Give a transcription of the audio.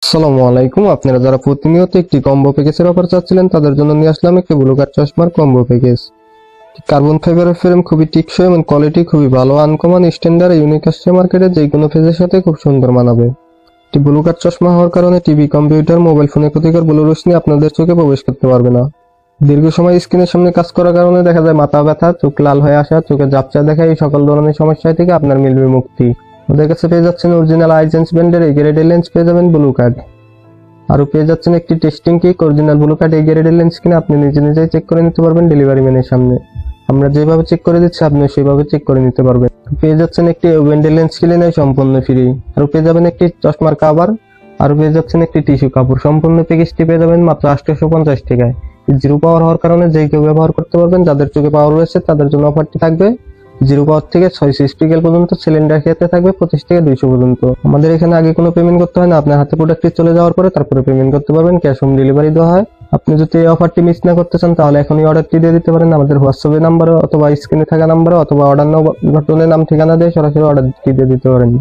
আসসালামু আলাইকুম। আপনারা যারা প্রতিনিয়ত একটি কম্বো প্যাকেজের অফার চাচ্ছিলেন তাদের জন্য নিয়ে আসলাম একটি ব্লু কার্ড চশমার কম্বো প্যাকেজ। কার্বন ফাইবারের ফ্রেম খুবই টিকসই এবং কোয়ালিটি খুবই ভালো, আনকমন, স্ট্যান্ডার্ড, ইউনিক আসছে মার্কেটে যে কোনো ফেজের সাথে খুব সুন্দর মানাবে। একটি ব্লু কার্ড চশমা হওয়ার কারণে টিভি, কম্পিউটার, মোবাইল ফোনে ক্ষতিকর ব্লু রশ্মি আপনাদের চোখে প্রবেশ করতে পারবে না। দীর্ঘ সময় স্ক্রিনের সামনে কাজ করার কারণে দেখা যায় মাথা ব্যথা, চোখ লাল হয়ে আসা, চোখে ঝাপসা দেখা, এই সকল ধরনের সমস্যা থেকে আপনার মিলবে মুক্তি। ওদের কাছে পেয়ে যাচ্ছেন অরিজিনাল আইজেন্স ব্র্যান্ডের এই গ্রেডের লেন্স, পেয়ে যাবেন ব্লু কার্ড, আরও পেয়ে যাচ্ছেন একটি testing kit. Original blue card এই গ্রেডের লেন্স কিনে আপনি নিজেই চেক করে নিতে পারবেন ডেলিভারি ম্যানের সামনে। আমরা যেভাবে চেক করে দিচ্ছি আপনি সেভাবে চেক করে নিতে পারবেন। পেয়ে যাচ্ছেন একটি ব্র্যান্ডের লেন্স কিনে সম্পূর্ণ ফ্রি, আরও পেয়ে যাবেন একটি চশমার কাভার, আরও পেয়ে যাচ্ছেন একটি টিস্যু কাপড়। সম্পূর্ণ প্যাকেজটি পেয়ে যাবেন মাত্র 850 টাকায়। জিরো পাওয়ার হওয়ার কারণে যে কেউ ব্যবহার করতে পারবেন, যাদের চোখে পাওয়ার রয়েছে তাদের জন্য অফারটি থাকবে। জিরো পাওয়ার থেকে 600 পিক্সেল পর্যন্ত, সিলিন্ডার ক্ষেত্রে থাকবে 25 থেকে 200 পর্যন্ত। আমাদের এখানে আগে কোনো পেমেন্ট করতে হয় না, আপনার হাতে প্রোডাক্টটি চলে যাওয়ার পরে তারপরে পেমেন্ট করতে পারবেন, ক্যাশ অন ডেলিভারি দেওয়া হয়। আপনি যদি এই অফারটি মিস না করতে চান তাহলে এখনই অর্ডারটি দিয়ে দিতে পারেন আমাদের হোয়াটসঅ্যাপে নাম্বারে অথবা স্ক্রিনে থাকা নাম্বারে, অথবা অর্ডার নাও বাটনে নাম ঠিকানা দিয়ে সরাসরি অর্ডারটি দিয়ে দিতে পারেন।